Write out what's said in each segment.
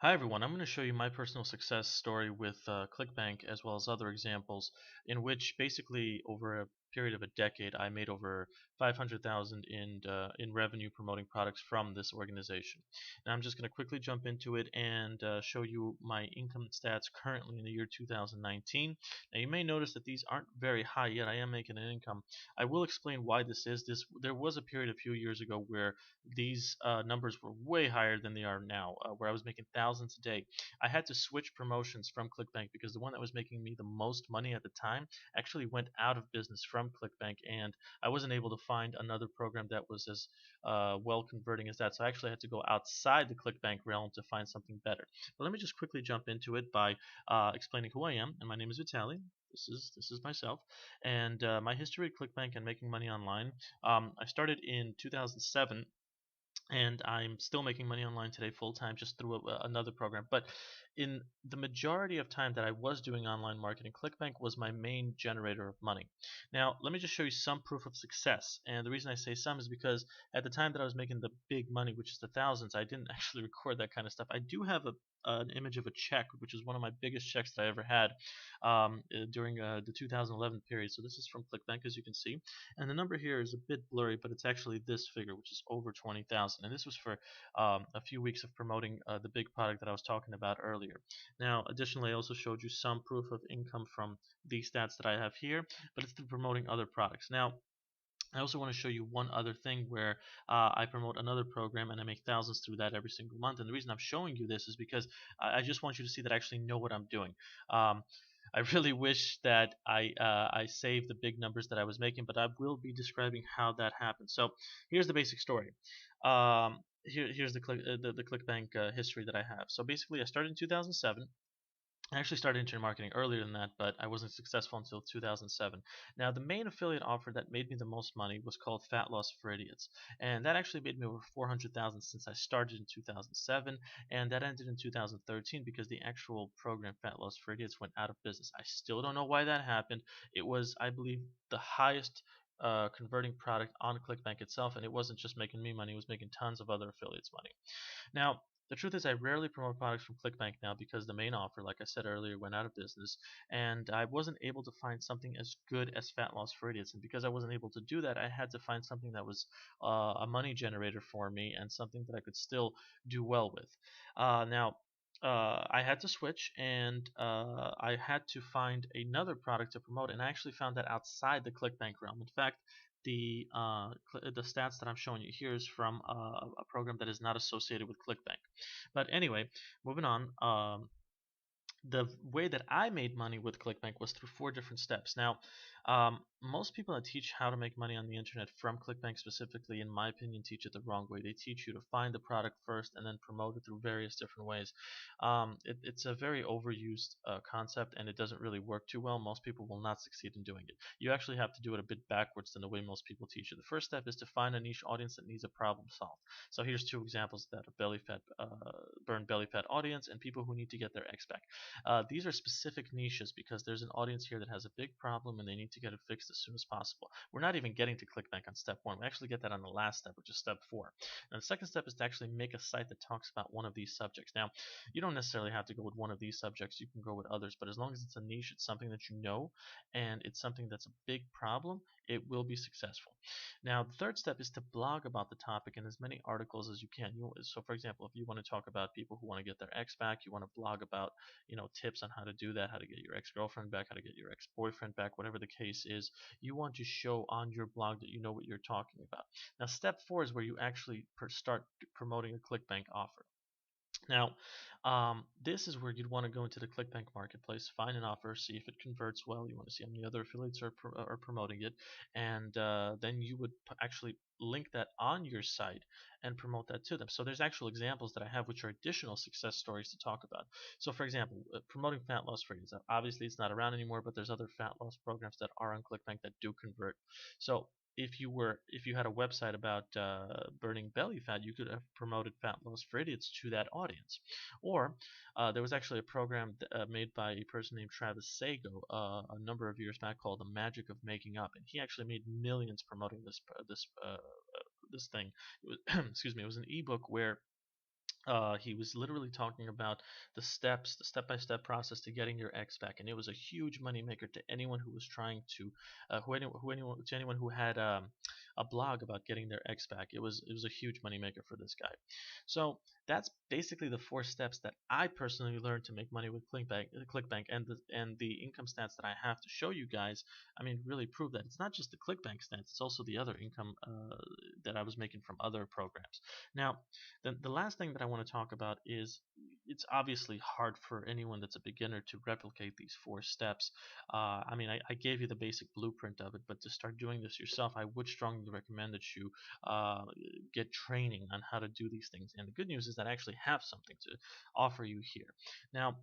Hi everyone, I'm going to show you my personal success story with Clickbank as well as other examples in which basically over a period of a decade I made over 500,000 in revenue promoting products from this organization. Now I'm just going to quickly jump into it and show you my income stats currently in the year 2019. Now you may notice that these aren't very high yet. I am making an income. I will explain why this is. There was a period a few years ago where these numbers were way higher than they are now, where I was making thousands a day. I had to switch promotions from Clickbank because the one that was making me the most money at the time actually went out of business from Clickbank, and I wasn't able to find another program that was as well converting as that. So I actually had to go outside the Clickbank realm to find something better. But let me just quickly jump into it by explaining who I am. And my name is Vitaly. This is myself, and my history at Clickbank and making money online. I started in 2007, and I'm still making money online today full time just through another program. But in the majority of time that I was doing online marketing, Clickbank was my main generator of money. Now, let me just show you some proof of success. And the reason I say some is because at the time that I was making the big money, which is the thousands, I didn't actually record that kind of stuff. I do have an image of a check, which is one of my biggest checks that I ever had during the 2011 period. So this is from Clickbank, as you can see. And the number here is a bit blurry, but it's actually this figure, which is over 20,000. And this was for a few weeks of promoting the big product that I was talking about earlier. Now, additionally, I also showed you some proof of income from these stats that I have here, but it's through promoting other products. Now, I also want to show you one other thing where I promote another program and I make thousands through that every single month. And the reason I'm showing you this is because I just want you to see that I actually know what I'm doing. Um, I really wish that I saved the big numbers that I was making, but I will be describing how that happened. So here's the basic story. Here's the ClickBank history that I have. So basically, I started in 2007. I actually started internet marketing earlier than that, but I wasn't successful until 2007. Now, the main affiliate offer that made me the most money was called Fat Loss for Idiots, and that actually made me over 400,000 since I started in 2007, and that ended in 2013 because the actual program Fat Loss for Idiots went out of business. I still don't know why that happened. It was, I believe, the highest converting product on ClickBank itself, and it wasn't just making me money; it was making tons of other affiliates money. Now, the truth is, I rarely promote products from ClickBank now because the main offer, like I said earlier, went out of business, and I wasn't able to find something as good as Fat Loss for Idiots. And because I wasn't able to do that, I had to find something that was a money generator for me and something that I could still do well with. Now, I had to switch, and I had to find another product to promote, and I actually found that outside the ClickBank realm. In fact, the stats that I'm showing you here is from a program that is not associated with ClickBank. But anyway, moving on. The way that I made money with ClickBank was through four different steps. Now, most people that teach how to make money on the internet from ClickBank specifically, in my opinion, teach it the wrong way. They teach you to find the product first and then promote it through various different ways. It's a very overused concept, and it doesn't really work too well. Most people will not succeed in doing it. You actually have to do it a bit backwards than the way most people teach it. The first step is to find a niche audience that needs a problem solved. So here's two examples of that: a belly fat, burned belly fat audience, and people who need to get their ex back. These are specific niches because there's an audience here that has a big problem and they need to get it fixed as soon as possible. We're not even getting to ClickBank on step one. We actually get that on the last step, which is step four. And the second step is to actually make a site that talks about one of these subjects. Now, you don't necessarily have to go with one of these subjects. You can go with others, but as long as it's a niche, it's something that you know, and it's something that's a big problem, it will be successful. Now, the third step is to blog about the topic in as many articles as you can. So, for example, if you want to talk about people who want to get their ex back, you want to blog about tips on how to do that, how to get your ex-girlfriend back, how to get your ex-boyfriend back, whatever the case is. You want to show on your blog that you know what you're talking about. Now, step four is where you actually start promoting a ClickBank offer. Now, this is where you'd want to go into the ClickBank marketplace, find an offer, see if it converts well. You want to see how many other affiliates are promoting it, and then you would actually link that on your site and promote that to them. So there's actual examples that I have, which are additional success stories to talk about. So, for example, promoting fat loss for you. Obviously, it's not around anymore, but there's other fat loss programs that are on ClickBank that do convert. So if you had a website about burning belly fat, you could have promoted fat loss for idiots to that audience. Or there was actually a program made by a person named Travis Sago a number of years back called The Magic of Making Up, and he actually made millions promoting this thing. It was, excuse me, it was an ebook where He was literally talking about the steps, the step-by-step process to getting your ex back, and it was a huge moneymaker to anyone who was trying to, to anyone who had a blog about getting their ex back. It was a huge moneymaker for this guy. So that's basically the four steps that I personally learned to make money with Clickbank, and the income stats that I have to show you guys. I mean, really prove that it's not just the Clickbank stats; it's also the other income that I was making from other programs. Now, the last thing that I want to talk about is it's obviously hard for anyone that's a beginner to replicate these four steps. I mean, I gave you the basic blueprint of it, but to start doing this yourself, I would strongly recommend that you uh, get training on how to do these things. And the good news is that I actually have something to offer you here. Now,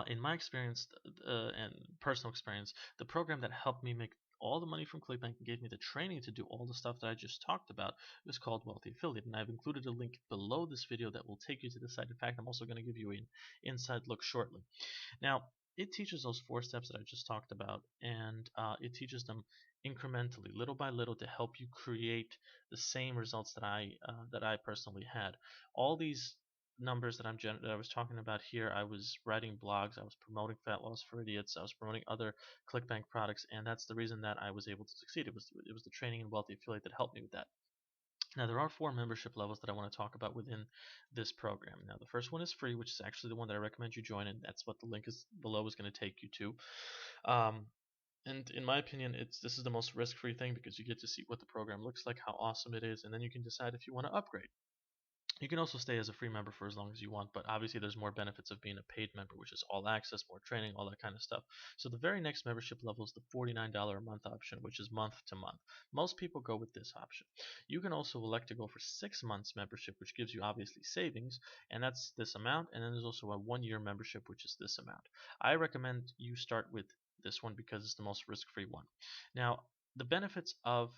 in my experience and personal experience, the program that helped me make all the money from Clickbank and gave me the training to do all the stuff that I just talked about is called Wealthy Affiliate. And I've included a link below this video that will take you to the site. In fact, I'm also going to give you an inside look shortly. Now, it teaches those four steps that I just talked about, and it teaches them incrementally, little by little, to help you create the same results that I personally had. All these numbers that I was talking about here, I was writing blogs, I was promoting Fat Loss for Idiots, I was promoting other ClickBank products, and that's the reason that I was able to succeed. It was the training and Wealthy Affiliate that helped me with that. Now, there are four membership levels that I want to talk about within this program. Now, the first one is free, which is actually the one that I recommend you join, and that's what the link is below is going to take you to. And in my opinion, this is the most risk-free thing because you get to see what the program looks like, how awesome it is, and then you can decide if you want to upgrade. You can also stay as a free member for as long as you want, but obviously there's more benefits of being a paid member, which is all access, more training, all that kind of stuff. So the very next membership level is the $49 a month option, which is month to month. Most people go with this option. You can also elect to go for 6 months membership, which gives you obviously savings, and that's this amount. And then there's also a 1 year membership, which is this amount. I recommend you start with this one because it's the most risk-free one. Now, the benefits of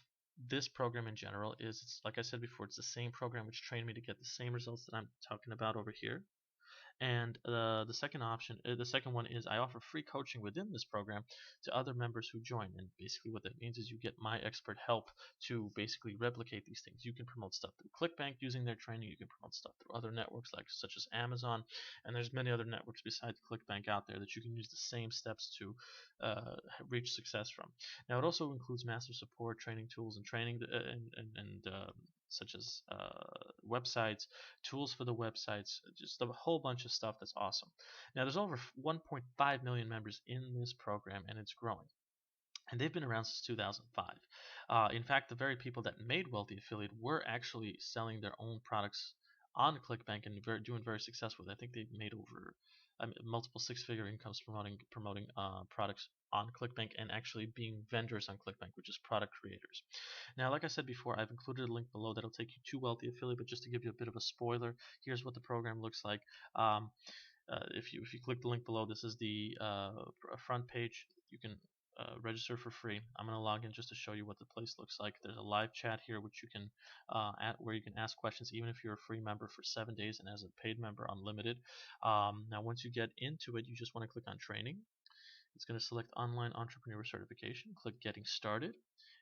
this program in general is, it's like I said before, it's the same program which trained me to get the same results that I'm talking about over here. And the second one is I offer free coaching within this program to other members who join. And basically, what that means is you get my expert help to basically replicate these things. You can promote stuff through ClickBank using their training. You can promote stuff through other networks like such as Amazon, and there's many other networks besides ClickBank out there that you can use the same steps to reach success from. Now, it also includes massive support, training tools, and training such as websites, tools for the websites, just a whole bunch of stuff that's awesome. Now, there's over 1.5 million members in this program, and it's growing. And they've been around since 2005. In fact, the very people that made Wealthy Affiliate were actually selling their own products on ClickBank and doing very successful. I think they've made over multiple six-figure incomes promoting products on ClickBank and actually being vendors on ClickBank, which is product creators. Now, like I said before, I've included a link below that'll take you to Wealthy Affiliate, but just to give you a bit of a spoiler, here's what the program looks like. If you click the link below, this is the front page. You can register for free. I'm going to log in just to show you what the place looks like. There's a live chat here which you can where you can ask questions even if you're a free member for 7 days, and as a paid member unlimited. Now once you get into it, you just want to click on training. It's going to select online entrepreneur certification, click getting started,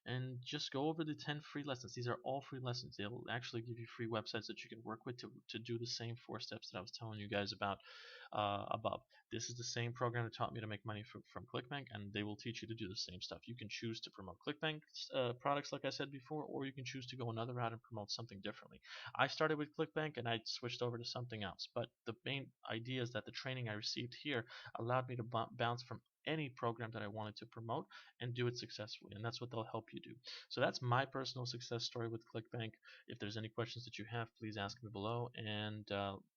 and just go over the 10 free lessons. These are all free lessons. They'll actually give you free websites that you can work with to do the same four steps that I was telling you guys about above. This is the same program that taught me to make money from ClickBank, and they will teach you to do the same stuff. You can choose to promote ClickBank products, like I said before, or you can choose to go another route and promote something differently. I started with ClickBank and I switched over to something else, but the main idea is that the training I received here allowed me to bounce from any program that I wanted to promote and do it successfully, and that's what they'll help you do. So that's my personal success story with ClickBank. If there's any questions that you have, please ask me below. And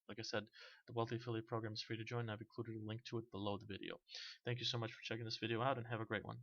like I said, the Wealthy Affiliate program is free to join. I've included a link to it below the video. Thank you so much for checking this video out, and have a great one.